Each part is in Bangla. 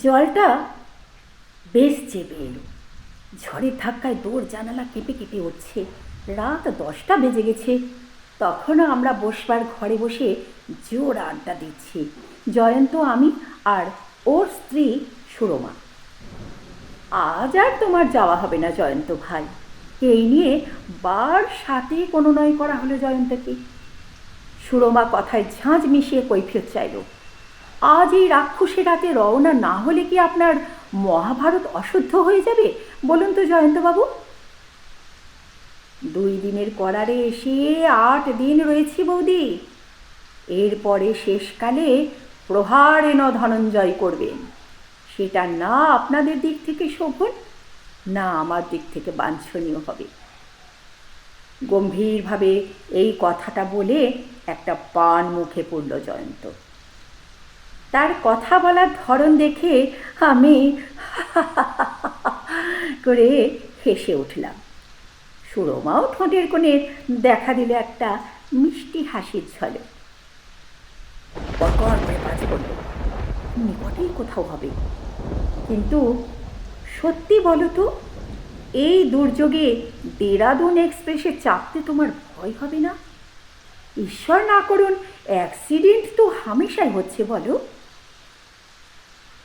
জলটা বেশ চেপে এলো। ঝড়ের ধাক্কায় দৌড় জানালা কেঁপে কেঁপে উঠছে। রাত 10টা বেজে গেছে। তখনও আমরা বসবার ঘরে বসে জোর আড্ডা দিচ্ছি, জয়ন্ত, আমি আর ওর স্ত্রী সুরমা। আজ আর তোমার যাওয়া হবে না জয়ন্ত ভাই, এই নিয়ে বার সাথে কোনো নয় করা হলো জয়ন্তকে। সুরমা কথায় ঝাঁঝ মিশিয়ে কৈফিয়ত চাইল। আজ এই রাক্ষসের রাতে রওনা না হলে কি আপনার মহাভারত অশুদ্ধ হয়ে যাবে বলুন তো জয়ন্তবাবু? 2 দিনের করারে এসে 8 দিন রয়েছি বৌদি। এরপরে শেষকালে প্রহারেণ ধনঞ্জয় করবেন। সেটা না আপনাদের দিক থেকে শোভন, না আমার দিক থেকে বাঞ্ছনীয় হবে। গম্ভীরভাবে এই কথাটা বলে একটা পান মুখে পড়ল জয়ন্ত। তার কথা বলার ধরন দেখে আমি করে হেসে উঠলাম। সুরমাও ঠোঁটের কোণে দেখা দিল একটা মিষ্টি হাসির ঝলক। পরপর করে কাজ করল, নিকটেই কোথাও হবে। কিন্তু সত্যি বলো তো, এই দুর্যোগে দেরাদুন এক্সপ্রেসে চাপতে তোমার ভয় হবে না? ঈশ্বর না করুন অ্যাক্সিডেন্ট তো হামেশাই হচ্ছে বলো।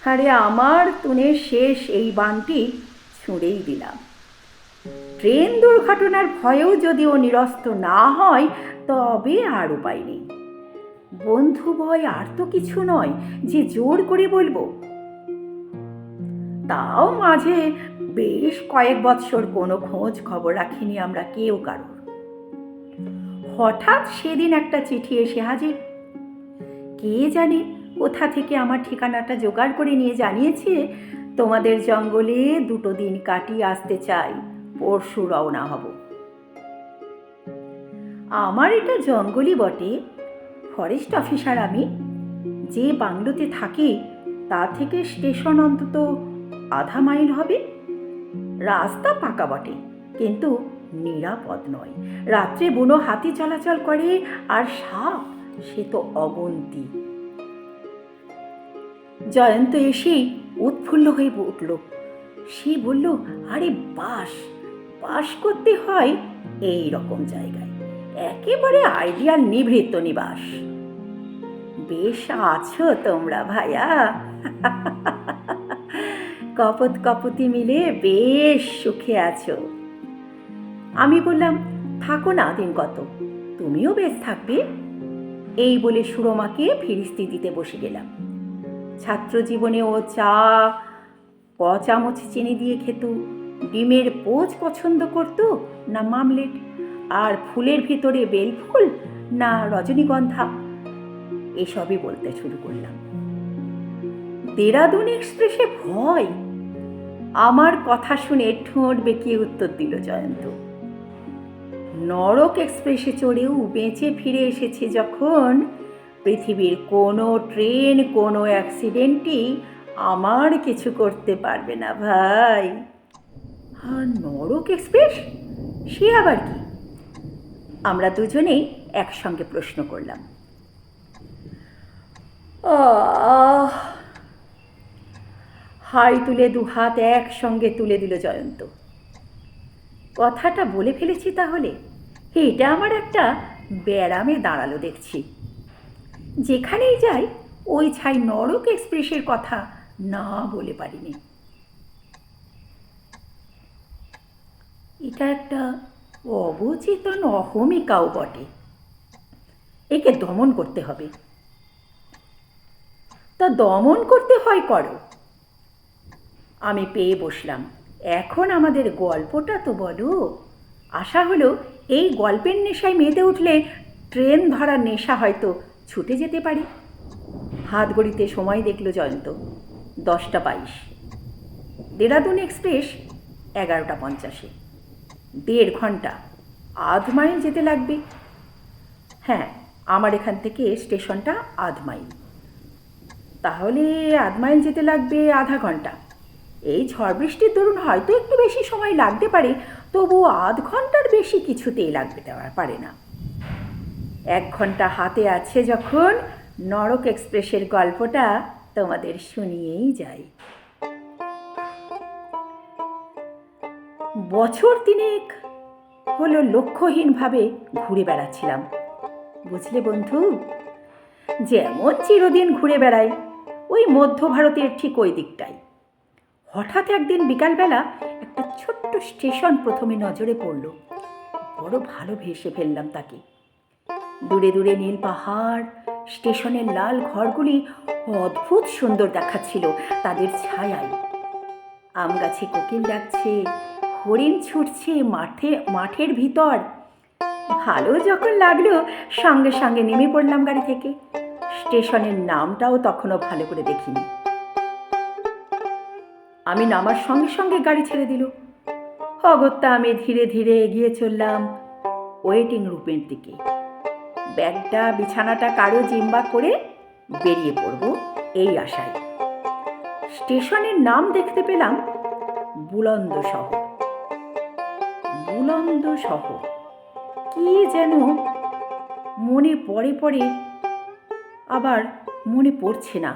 আরে আমার তুনের শেষ এই বানটি ছুঁড়েই দিলাম। ট্রেন দুর্ঘটনার ভয়েও যদিও নিরস্ত না হয় তবে আর উপায় নেই। বন্ধু ভয় আর তো কিছু নয় যে জোর করে বলবো। তাও মাঝে বেশ কয়েক বৎসর কোনো খোঁজ খবর রাখিনি আমরা কেউ কারোর। হঠাৎ সেদিন একটা চিঠি এসে হাজির। কে জানে কোথা থেকে আমার ঠিকানাটা জোগাড় করে নিয়ে জানিয়েছে, তোমাদের জঙ্গলে 2 দিন কাটিয়ে আসতে চাই, পরশু রওনা হব। আমার এটা জঙ্গলই বটে, ফরেস্ট অফিসার আমি। যে বাংলোতে থাকি তা থেকে স্টেশন অন্তত আধা মাইল হবে। রাস্তা পাকা বটে, কিন্তু নিরাপদ নয়। রাত্রে বুনো হাতি চলাচল করে, আর সাপ সে তো অগুন্তি। জয়ন্ত এসেই উৎফুল্ল হয়ে উঠল। সে বলল, আরে বাস করতে হয় এই রকম জায়গায়, একেবারে আইডিয়াল নিভৃত নিবাস। বেশ আছো তোমরা ভাইয়া, কপত কপতি মিলে বেশ সুখে আছো। আমি বললাম, থাকো না দিন কত, তুমিও বেশ থাকবে। এই বলে সুরমাকে ফিরিস্তি দিতে বসে গেলাম। ছাত্র জীবনে ও চা 1 চামচ চিনি দিয়ে খেত, ডিমের পোচ পছন্দ করত না মামলেট, আর ফুলের ভিতরে বেলফুল না রজনীগন্ধা, এসবই বলতে শুরু করলাম। দেরাদুন এক্সপ্রেসে ভয়? আমার কথা শুনে ঠোঁট বেঁকিয়ে উত্তর দিল জয়ন্ত। নরক এক্সপ্রেসে চড়েও বেঁচে ফিরে এসেছে যখন, পৃথিবীর কোনো ট্রেন কোনো অ্যাক্সিডেন্টই আমার কিছু করতে পারবে না ভাই। আর নরক এক্সপ্রেস সে আবার কি? আমরা দুজনেই একসঙ্গে প্রশ্ন করলাম। হাই তুলে 2 হাত একসঙ্গে তুলে দিল জয়ন্ত। কথাটা বলে ফেলেছি তাহলে? এটা আমার একটা ব্যারামে দাঁড়ালো দেখছি। যেখানেই যাই ওই ছাই নরক এক্সপ্রেসের কথা না বলে পারিনি। এটা একটা অবচেতন অহমিকাও বটে, একে দমন করতে হবে। তা দমন করতে হয় করো। আমি পেয়ে বসলাম। এখন আমাদের গল্পটা তো বলো। আশা হলো এই গল্পের নেশায় মেতে উঠলে ট্রেন ধরার নেশা হয়তো ছুটে যেতে পারে। হাত ঘড়িতে সময় দেখল জয়ন্ত, 10টা 22। দেরাদুন এক্সপ্রেস 11টা 50-এ। 1.5 ঘন্টা, আধ মাইল যেতে লাগবে। হ্যাঁ, আমার এখান থেকে স্টেশনটা আধ মাইল, তাহলে আধ মাইল যেতে লাগবে আধা ঘন্টা। এই ঝড় বৃষ্টির দরুন হয়তো একটু বেশি সময় লাগতে পারে, তবু আধ ঘন্টার বেশি কিছুতেই লাগতে পারে না। 1 ঘন্টা হাতে আছে যখন নরক এক্সপ্রেসের গল্পটা তোমাদের শুনিয়েই যাই। বছর তিনেক হলো লক্ষ্যহীনভাবে ঘুরে বেড়াচ্ছিলাম, বুঝলে বন্ধু। যেমন চিরদিন ঘুরে বেড়াই ওই মধ্য ভারতের ঠিক ওই দিকটাই। হঠাৎ একদিন বিকালবেলা একটা ছোট্ট স্টেশন প্রথমে নজরে পড়ল। বড় ভালো ভেসে ফেললাম তাকে। দূরে দূরে নীল পাহাড়, স্টেশনের লাল ঘরগুলি অদ্ভুত সুন্দর দেখাচ্ছিল তাদের ছায়ায়। আম গাছে কোকিল ডাকছে, হরিণ ছুটছে মাঠের ভিতর। ভালো যখন লাগলো সঙ্গে সঙ্গে নেমে পড়লাম গাড়ি থেকে। স্টেশনের নামটাও তখনও ভালো করে দেখিনি। আমি নামার সঙ্গে সঙ্গে গাড়ি ছেড়ে দিল। অগত্যা আমি ধীরে ধীরে এগিয়ে চললাম ওয়েটিং রুমের দিকে। ব্যাগটা বিছানাটা কারো জিম্বা করে বেরিয়ে পড়ব এই আশায়। স্টেশনের নাম দেখতে পেলাম বুলন্দশহর। বুলন্দশহর কি যেন মনে পড়ে আবার মনে পড়ছে না।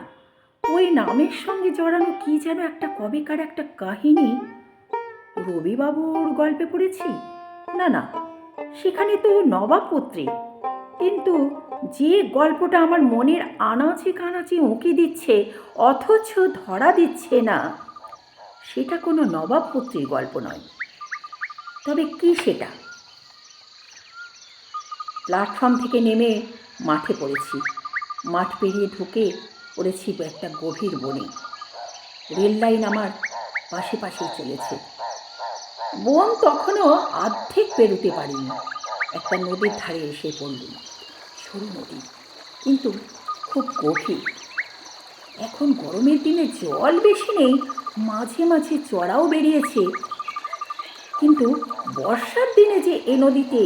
ওই নামের সঙ্গে জড়ানো কি যেন একটা কবেকার একটা কাহিনী। রবিবাবুর গল্পে পড়েছি না, সেখানে তো নবাবপত্রী। কিন্তু যে গল্পটা আমার মনের আনাচে কানাচে উঁকি দিচ্ছে অথচ ধরা দিচ্ছে না, সেটা কোনো নবাবপত্রীর গল্প নয়। তবে কি সেটা? প্ল্যাটফর্ম থেকে নেমে মাঠে পড়েছি। মাঠ পেরিয়ে ঢুকে পড়েছি একটা গভীর বনে। রেল লাইন আমার পাশে চলেছে। বন তখনও অর্ধেক পেরোতে পারিনি। একটা নদীর ধারে এসে পড়লাম। সরু নদী, কিন্তু খুব গভীর। এখন গরমের দিনে জল বেশি নেই, মাঝে মাঝে চড়াও বেরিয়েছে। কিন্তু বর্ষার দিনে যে এ নদীতে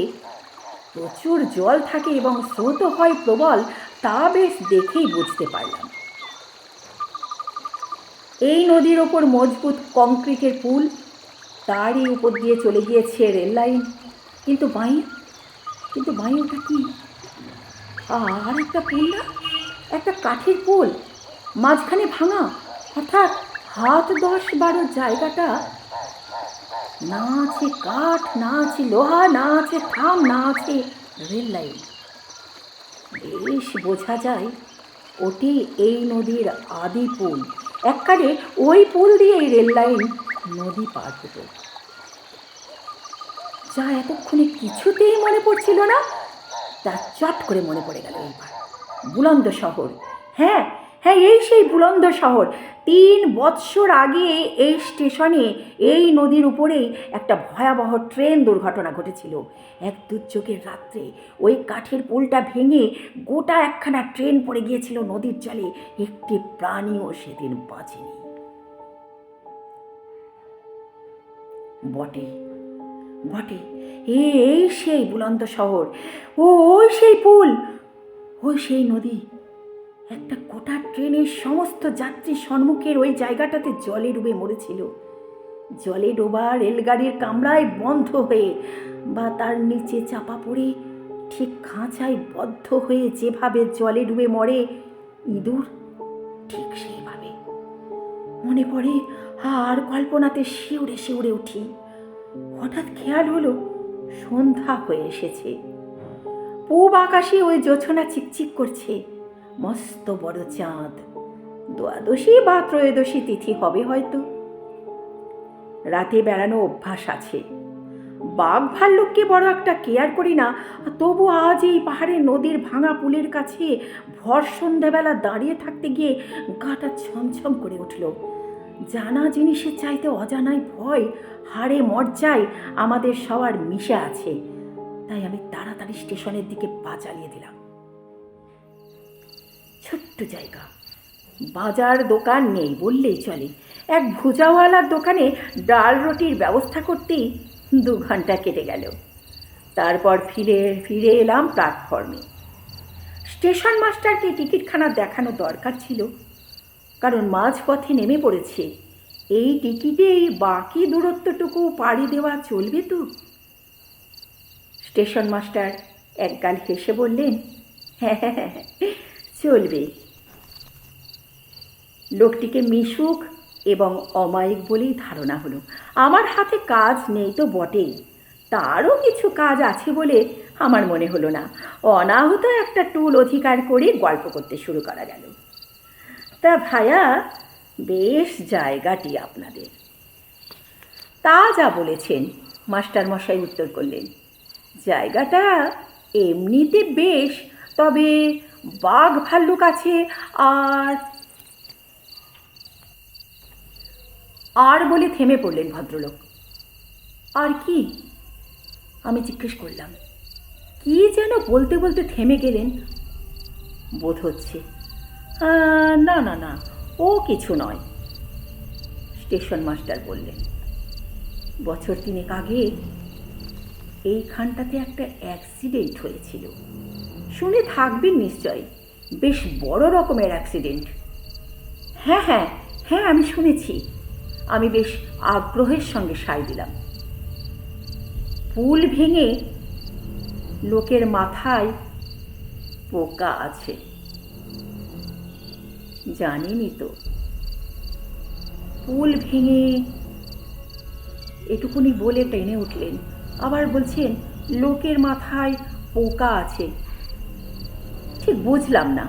প্রচুর জল থাকে এবং স্রোত হয় প্রবল, তা বেশ দেখেই বুঝতে পারলাম। এই নদীর ওপর মজবুত কংক্রিটের পুল, তারই উপর দিয়ে চলে গিয়েছে রেল লাইন। কিন্তু বাঁই ওটা কি? আর একটা পুল না, একটা কাঠের পুল, মাঝখানে ভাঙা। অর্থাৎ হাত 10-12 জায়গাটা, না আছে কাঠ, না আছে লোহা, না আছে থাম, না আছে রেল লাইন। বেশ বোঝা যায় ওটি এই নদীর আদি পুল। এককালে ওই পুল দিয়ে রেল লাইন নদী পার হতো। যা এতক্ষণে কিছুতেই মনে পড়ছিল না, তা চট করে মনে পড়ে গেল এইবার। বুলন্দশহর, হ্যাঁ, এই সেই বুলন্দশহর। 3 বৎসর আগে এই স্টেশনে এই নদীর উপরেই একটা ভয়াবহ ট্রেন দুর্ঘটনা ঘটেছিল। এক দুর্যোগের রাত্রে ওই কাঠের পুলটা ভেঙে গোটা একখানা ট্রেন পড়ে গিয়েছিল নদীর জলে। একটি প্রাণীও সেদিন বাঁচেনি। বটে এই সেই বুলন্দশহর, ওই সেই পুল, ওই সেই নদী। একটা গোটা ট্রেনের সমস্ত যাত্রী সম্মুখের ওই জায়গাটাতে জলে ডুবে মরেছিল। জলে ডোবা রেলগাড়ির কামরায় বন্ধ হয়ে বা তার নিচে চাপা পড়ে, ঠিক খাঁচায় বদ্ধ হয়ে যেভাবে জলে ডুবে মরে ইঁদুর, ঠিক সেইভাবে মনে পড়ে। আর কল্পনাতে শিউরে উঠি। হঠাৎ খেয়াল হলো সন্ধ্যা হয়ে এসেছে। পূব আকাশে ওই জোছনা চিকচিক করছে। মস্ত বড় চাঁদ। দ্বাদশী বা ত্রয়োদশী তিথি হবে হয়তো। রাতে বেড়ানো অভ্যাস আছে। বাঘ ভাল্লুককে বড় একটা কেয়ার করি না, তবু আজ এই পাহাড়ে নদীর ভাঙা পুলের কাছে ভর সন্ধ্যাবেলা দাঁড়িয়ে থাকতে গিয়ে গাটা ছমছম করে উঠল। জানা জিনিসের চাইতে অজানায় ভয় হাড়ে মজ্জায় আমাদের সবার মিশে আছে। তাই আমি তাড়াতাড়ি স্টেশনের দিকে পা চালিয়ে দিলাম। ছোট্ট জায়গা, বাজার দোকান নেই বললেই চলে। এক ভুজাওয়ালার দোকানে ডাল রুটির ব্যবস্থা করতেই 2 ঘন্টা কেটে গেল। তারপর ফিরে এলাম প্ল্যাটফর্মে। স্টেশন মাস্টারকে টিকিটখানা দেখানো দরকার ছিল, কারণ মাঝপথে নেমে পড়েছে। এই টিকিটেই বাকি দূরত্বটুকু পাড়ি দেওয়া চলবে তো? স্টেশন মাস্টার একগাল হেসে বললেন, হ্যাঁ, চলবে। লোকটিকে মিশুক এবং অমায়িক বলেই ধারণা হলো। আমার হাতে কাজ নেই তো বটেই, তারও কিছু কাজ আছে বলে আমার মনে হলো না। অনাহুত একটা টুল অধিকার করে গল্প করতে শুরু করা গেল। তা ভায়া, বেশ জায়গাটি আপনাদের। তা যা বলেছেন, মাস্টারমশাই উত্তর করলেন। জায়গাটা এমনিতে বেশ, তবে বাঘ ভাল্লুক আছে আর বলে থেমে পড়লেন ভদ্রলোক। আর কি? আমি জিজ্ঞেস করলাম। কি যেন বলতে বলতে থেমে গেলেন বোধ হচ্ছে। না না না, ও কিছু নয়, স্টেশন মাস্টার বললেন। বছর 3 আগে এইখানটাতে একটা অ্যাক্সিডেন্ট হয়েছিল। শুনে থাকবেন নিশ্চয়, বেশ বড় রকমের অ্যাক্সিডেন্ট। হ্যাঁ হ্যাঁ হ্যাঁ, আমি শুনেছি। আমি বেশ আগ্রহের সঙ্গে সায় দিলাম। পুল ভেঙে লোকের মাথায় পোকা আছে। জানেনই তো। পুল ভেঙে, এটুকুনি বলে টেনে উঠলেন। আবার বলছেন লোকের মাথায় পোকা আছে। ঠিক বুঝলাম না।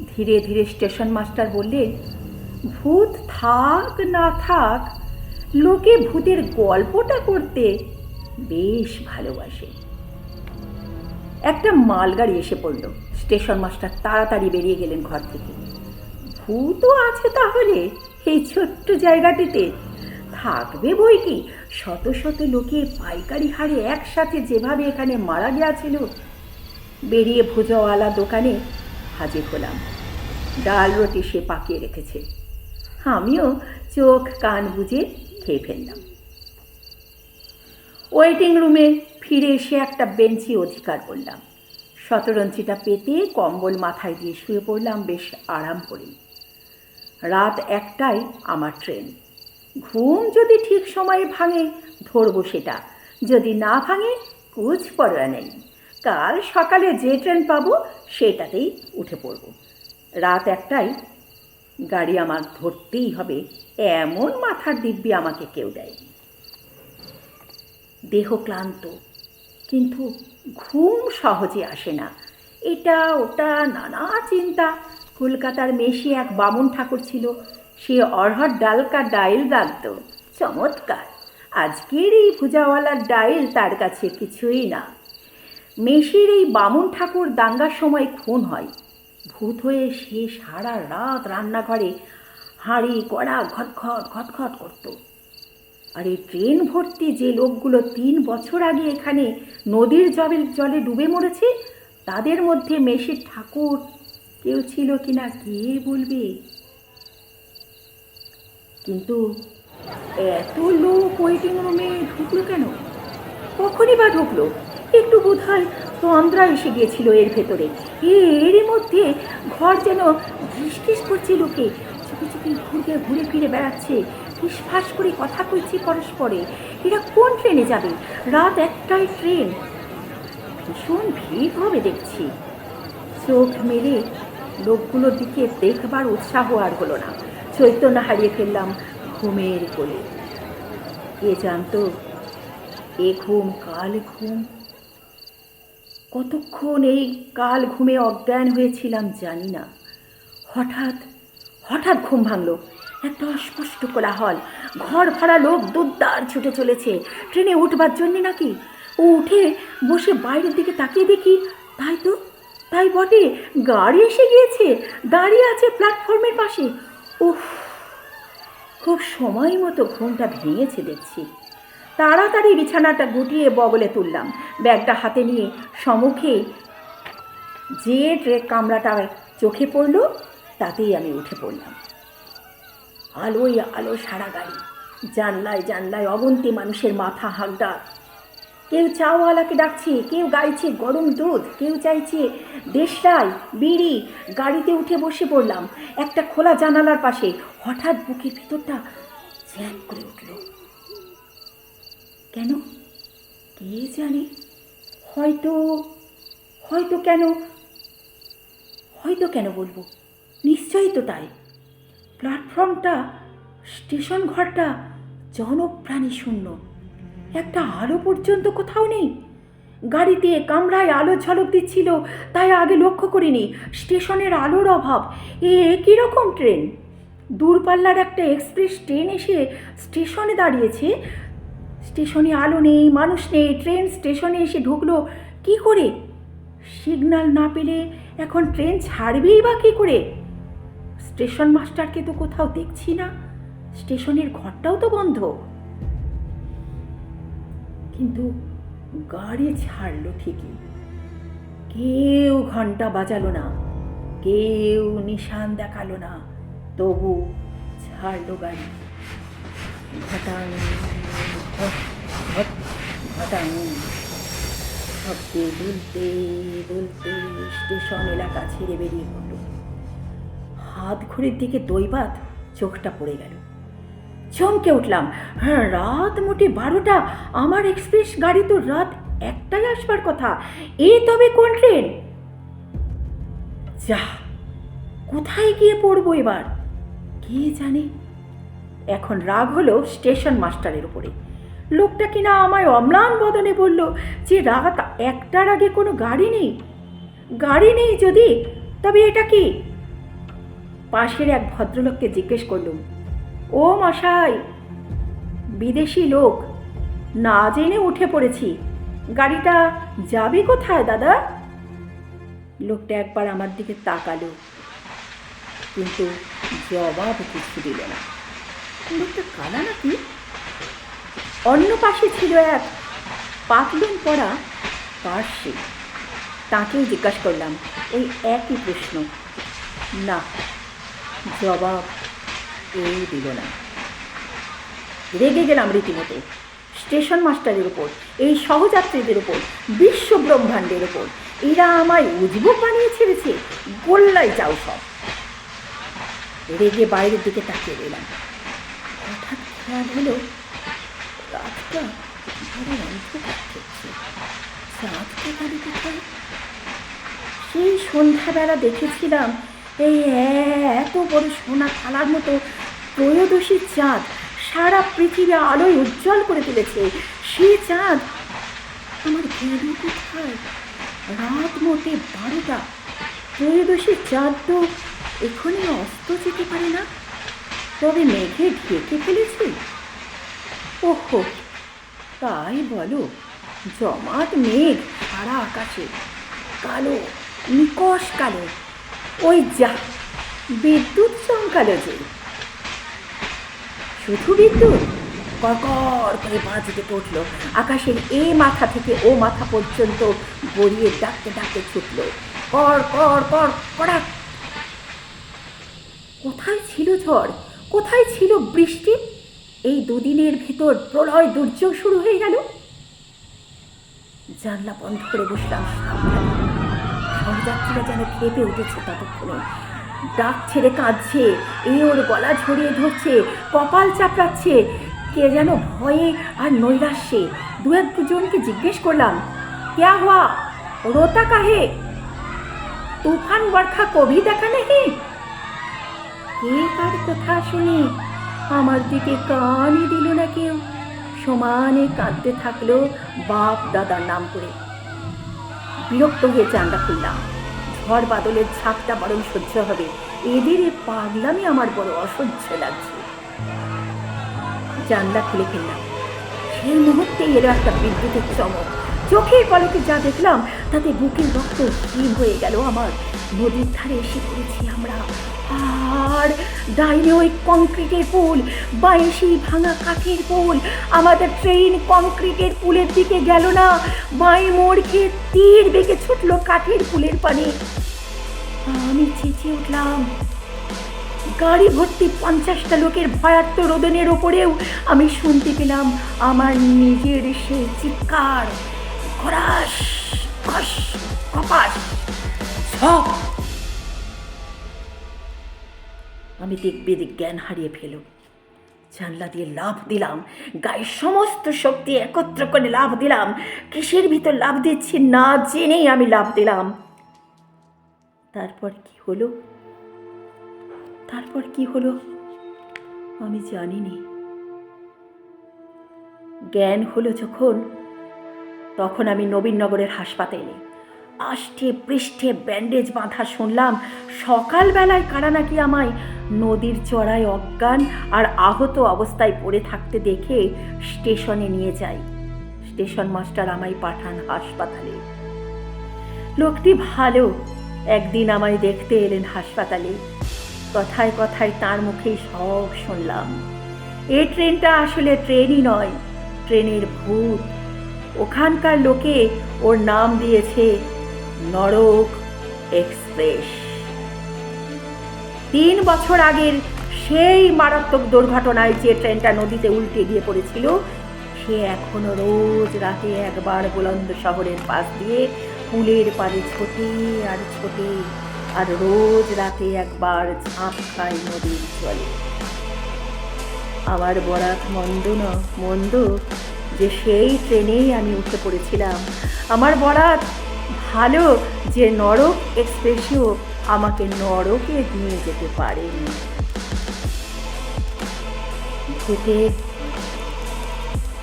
ধীরে ধীরে স্টেশন মাস্টার বললেন, ভূত থাক না থাক, লোকে ভূতের গল্পটা করতে বেশ ভালোবাসে। একটা মালগাড়ি এসে পড়ল। স্টেশন মাস্টার তাড়াতাড়ি বেরিয়ে গেলেন ঘর থেকে। ভূতও আছে তাহলে এই ছোট্ট জায়গাটিতে? থাকবে বই কি, শত শত লোকে পাইকারি হারে একসাথে যেভাবে এখানে মারা গিয়েছিল। বেরিয়ে ভুজাওয়ালা দোকানে হাজির হলাম। ডাল রুটি সে পাকিয়ে রেখেছে। আমিও চোখ কান বুজে খেয়ে ফেললাম। ওয়েটিং রুমে ফিরে এসে একটা বেঞ্চি অধিকার করলাম। শতরঞ্চিটা পেতে কম্বল মাথায় দিয়ে শুয়ে পড়লাম বেশ আরাম করে। রাত 1টায় আমার ট্রেন। ঘুম যদি ঠিক সময়ে ভাঙে ধরবো সেটা, যদি না ভাঙে কুছ পরোয়া নেই। কাল সকালে যে ট্রেন পাবো সেটাতেই উঠে পড়ব। রাত 1টায় গাড়ি আমার ধরতেই হবে, এমন মাথার দিব্যি আমাকে কেউ দেয়নি। দেহ ক্লান্ত, কিন্তু ঘুম সহজে আসে না। এটা ওটা নানা চিন্তা। কলকাতার মেশি এক বামুন ঠাকুর ছিল, সে অরহর ডালকা ডাইল রাখত। চমৎকার। আজকের এই ভুজাওয়ালার ডাইল তার কাছে কিছুই না। মেশির এই বামুন ঠাকুর দাঙ্গার সময় খুন হয়। ভূত হয়ে সে সারা রাত রান্নাঘরে হাঁড়ি কড়া ঘটঘট ঘটঘট করত। আর এই ট্রেন ভর্তি যে লোকগুলো 3 বছর আগে এখানে নদীর জলে ডুবে মরেছে, তাদের মধ্যে মেশির ঠাকুর কেউ ছিল কিনা কে বলবে। কিন্তু এত লোক ওয়েটিং রুমে ঢুকলো কেন? কখনই বা ঢুকলো? একটু বোধহয় তন্দ্রা এসে গিয়েছিল এর ভেতরে। এরই মধ্যে ঘর যেন ঘিসঘিস করছে, লোকে চুপি চুপি ঘুরে ফিরে বেড়াচ্ছে, ফিসফাস করে কথা কইছে পরস্পরে। এরা কোন ট্রেনে যাবে? রাত 1টায় ট্রেন। ভীষণ ভিড় হবে দেখছি। চোখ মেলে লোকগুলোর দিকে দেখবার উৎসাহ আর হলো না। চৈতন্য হারিয়ে ফেললাম ঘুমের কোলে। কে জানতো এ ঘুম কাল ঘুম। কতক্ষণ এই কাল ঘুমে অজ্ঞান হয়েছিলাম জানি না। হঠাৎ হঠাৎ ঘুম ভাঙল। একটা অস্পষ্ট কোলাহল। ঘর ভরা লোক দুদ্দার ছুটে চলেছে ট্রেনে উঠবার জন্যে নাকি। ও উঠে বসে বাইরের দিকে তাকিয়ে দেখি, তাই তো, তাই বটে, গাড়ি এসে গিয়েছে, দাঁড়িয়ে আছে প্ল্যাটফর্মের পাশে। উফ, খুব সময় মতো ঘুমটা ভেঙেছে দেখছি। তাড়াতাড়ি বিছানাটা গুটিয়ে বগলে তুললাম। ব্যাগটা হাতে নিয়ে সম্মুখে যে কামরাটা চোখে পড়ল তাতেই আমি উঠে পড়লাম। আলোয় আলো সারা গাড়ি। জানলায় জানলায় অগন্তি মানুষের মাথা হাঁকডাক। কেউ চাওয়ালাকে ডাকছে, কেউ গাইছে গরম দুধ, কেউ চাইছে দেশলাই বিড়ি। গাড়িতে উঠে বসে পড়লাম একটা খোলা জানালার পাশে। হঠাৎ বুকের ভিতরটা জ্যাক করে উঠল। কেন কে জানে? হয়তো হয়তো কেন বলবো, নিশ্চয়ই তো তাই। প্ল্যাটফর্মটা, স্টেশন ঘরটা জনপ্রাণী শূন্য। একটা আলো পর্যন্ত কোথাও নেই। গাড়িতে কামরায় আলো ঝলক দিচ্ছিল, তাই আগে লক্ষ্য করিনি। স্টেশনের আলোর অভাব। কীরকম ট্রেন? দূরপাল্লার একটা এক্সপ্রেস ট্রেন এসে স্টেশনে দাঁড়িয়েছে। স্টেশনে আলো নেই, মানুষ নেই। ট্রেন স্টেশনে এসে ঢুকলো কি করে? সিগন্যাল না পেলে এখন ট্রেন ছাড়বেই বা কী করে? স্টেশন মাস্টারকে তো কোথাও দেখছি না। স্টেশনের ঘরটাও তো বন্ধ। কিন্তু গাড়ি ছাড়লো ঠিকই। কেউ ঘন্টা বাজালো না, কেউ নিশান দেখালো না, তবু ছাড়লো গাড়ি। ঘটাং ঘট ঘট ঘটাং শব্দে দুলতে দুলতে স্টেশন এলাকা ছেড়ে বেরিয়ে পড়ল। হাত ঘড়ির দিকে দৈবাত চোখটা পড়ে গেল। চমকে উঠলাম। হ্যাঁ, রাত মোটে 12টা। আমার এক্সপ্রেস গাড়ি তো রাত 1টায় আসবার কথা। তবে কোন ট্রেন? যা, কোথায় গিয়ে পড়বো এবার? কে জানে। এখন রাগ হলো স্টেশন মাস্টারের উপরে। লোকটা কিনা আমায় অম্লান বদনে বলল যে রাত 1টার আগে কোনো গাড়ি নেই। গাড়ি নেই যদি, তবে এটা কি? পাশের এক ভদ্রলোককে জিজ্ঞেস করলুম, ও মশাই, বিদেশি লোক, না জেনে উঠে পড়েছি, গাড়িটা যাবে কোথায় দাদা? লোকটা একবার আমার দিকে তাকালো, কিন্তু জবাব কিছু দিল না। লোকটা কালা নাকি? অন্য পাশে ছিল এক পাতলুন পরা পার্সি। তাকেও জিজ্ঞাসা করলাম ওই একই প্রশ্ন। না, জবাব দিল না। রেগে গেলাম রীতিমতো স্টেশন মাস্টারের উপর, এই সহযাত্রীদের উপর, বিশ্ব ব্রহ্মাণ্ডের উপর। এরা আমায় উজবুক বানিয়ে ছেড়েছে। গোল্লাই যাও সব। রেগে বাইরের দিকে তাকিয়ে রইলাম। হঠাৎ খেয়াল হলো রাতটা বড় অন্ধকার ঠেকছে। চাঁদকে গাড়ি কোথায়? সেই সন্ধ্যাবেলা দেখেছিলাম এই এত বড় সোনা থালার মতো ত্রয়োদশীর চাঁদ সারা পৃথিবী আলোয় উজ্জ্বল করে তুলেছে। সেই চাঁদ আমার গেল কোথায়? রাত মোটে 12টা। ত্রয়োদশীর চাঁদ তো এখনই অস্ত যেতে পারে না। তবে মেঘে ঢেকে ফেলেছে। ওহো, তাই বলো। জমাট মেঘ সারা আকাশে, কালো, নিকশ কালো। ওই যা, বিদ্যুৎ চমকালো যে। শুধু বিদ্যুৎ কড়কড় করে বাজতে পড়ল। আকাশের মাথা থেকে ও মাথা পর্যন্ত গড়িয়ে ডাকতে ডাকতে ছুটল। কড় কড় কড় কড়া। কোথায় ছিল ঝড়? কোথায় ছিল বৃষ্টি? এই দুদিনের ভেতর প্রলয় দুর্যোগ শুরু হয়ে গেল। জানলা বন্ধ করে বসলাম সাবধানে। সহযাত্রীরা যেন খেপে উঠেছে ততক্ষণে। ডাক ছেড়ে কাঁদছে, ওর গলা ঝরিয়ে ধরছে, কপাল চাপড়াচ্ছে। কে যেন ভয়ে আর নৈরাশ্যে। দুজনকে জিজ্ঞেস করলাম, ক্যা হুয়া, রোতা কাহে? তুফান বরখা কভি দেখা নেই? কে কার কথা শুনি আমার দিকে কানই দিল না কেউ। সমানে কাঁদতে থাকলো বাপ দাদার নাম করে। বিরক্ত হয়ে জানলা খুললাম। ঝড় বাদলের ঝাঁকটা বরং সহ্য হবে, এদের পাগলামি আমার বড় অসহ্য লাগছে। জানলা খুলে ফেললাম। সেই মুহূর্তে এলো একটা বিদ্যুতের চমক। চোখের পলকে যা দেখলাম তাতে বুকের রক্ত হিম হয়ে গেল আমার। নদীর ধারে এসে পড়েছি আমরা। আর ডাইনে ওই কংক্রিটের পুল, বাঁয়ে সেই ভাঙা কাঠের পুল। আমাদের ট্রেন কংক্রিটের পুলের দিকে গেল না, বাঁয়ে মোড় খেয়ে তীর বেগে ছুটলো কাঠের পুলের পানে। আমি চেঁচিয়ে উঠলাম। গাড়ি ভর্তি 50টা লোকের ভয়ার্ত রোদনের ওপরেও আমি শুনতে পেলাম আমার নিজের সেই চিৎকার, খরাস খস কপাস সব। আমি দিক জ্ঞান হারিয়ে ফেলো। জানলা দিয়ে লাফ দিলাম, গায়ের সমস্ত শক্তি একত্র করে লাফ দিলাম। কিসের ভিতর লাফ দিচ্ছি না জেনেই আমি লাফ দিলাম। তারপর কি হলো তারপর কি হলো আমি জানিনি। জ্ঞান হলো যখন, তখন আমি নবীনগরের হাসপাতালে আষ্টে পৃষ্ঠে ব্যান্ডেজ বাঁধা শুনলাম সকালবেলায় কারা নাকি আমায় নদীর চড়ায় অজ্ঞান আর আহত অবস্থায় পড়ে থাকতে দেখে স্টেশনে নিয়ে যায়। স্টেশন মাস্টার আমায় পাঠান হাসপাতালে। লোকটি ভালো, একদিন আমায় দেখতে এলেন হাসপাতালে। কথায় কথায় তার মুখেই সব শুনলাম। এই ট্রেনটা আসলে ট্রেনই নয়, ট্রেনের ভূত। ওখানকার লোকে ওর নাম দিয়েছে নরক এক্সপ্রেস। 3 বছর আগের সেই মারাত্মক দুর্ঘটনায় যে ট্রেনটা নদীতে উল্টে গিয়ে পড়েছিল, সে এখনো রোজ রাতে একবার বুলন্দ শহরের পাশ দিয়ে পুলের পাড়ে ছোটে আর ছোটে, আর রোজ রাতে একবার ঝাঁপ খায় নদীর জলে। আমার বরাত মন্দ যে সেই ট্রেনেই আমি উঠে পড়েছিলাম। আমার বরাত ভালো যে নরক এক্সপ্রেসও আমাকে নরকে নিয়ে যেতে পারেনি। ভূতের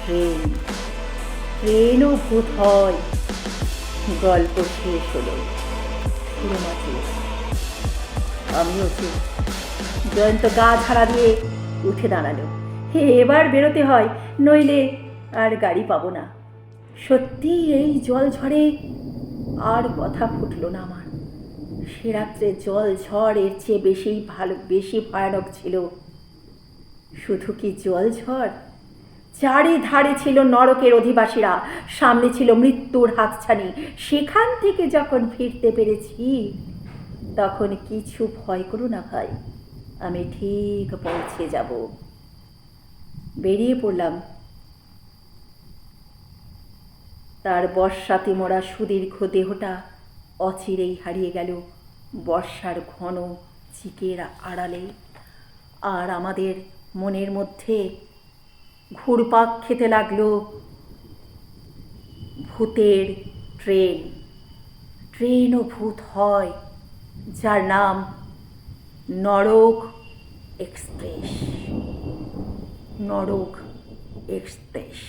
ট্রেন, ট্রেনও ভূত হয়। গল্প শেষ হলো। আমিও ঠিক। জয়ন্ত গা ঝাড়া দিয়ে উঠে দাঁড়ালো। এবার বেরোতে হয়, নইলে আর গাড়ি পাবো না। সত্যি এই জল ঝড়ে আর কথা ফুটলো না আমার। সে রাত্রে জল ঝড় এর চেয়ে বেশি ভয়ানক ছিল। শুধু কি জল ঝড়, চারিধারে ছিল নরকের অধিবাসীরা, সামনে ছিল মৃত্যুর হাতছানি। সেখান থেকে যখন ফিরতে পেরেছি, তখন কিছু ভয় করো না ভাই, আমি ঠিক পৌঁছে যাব। বেরিয়ে পড়লাম। তার বর্ষাতে মোড়া সুদীর্ঘ দেহটা অচিরেই হারিয়ে গেল বর্ষার ঘন চিকের আড়ালে। আর আমাদের মনের মধ্যে ঘুরপাক খেতে লাগলো ভূতের ট্রেন। ট্রেনও ভূত হয়, যার নাম নরক এক্সপ্রেস। নরক এক্সপ্রেস।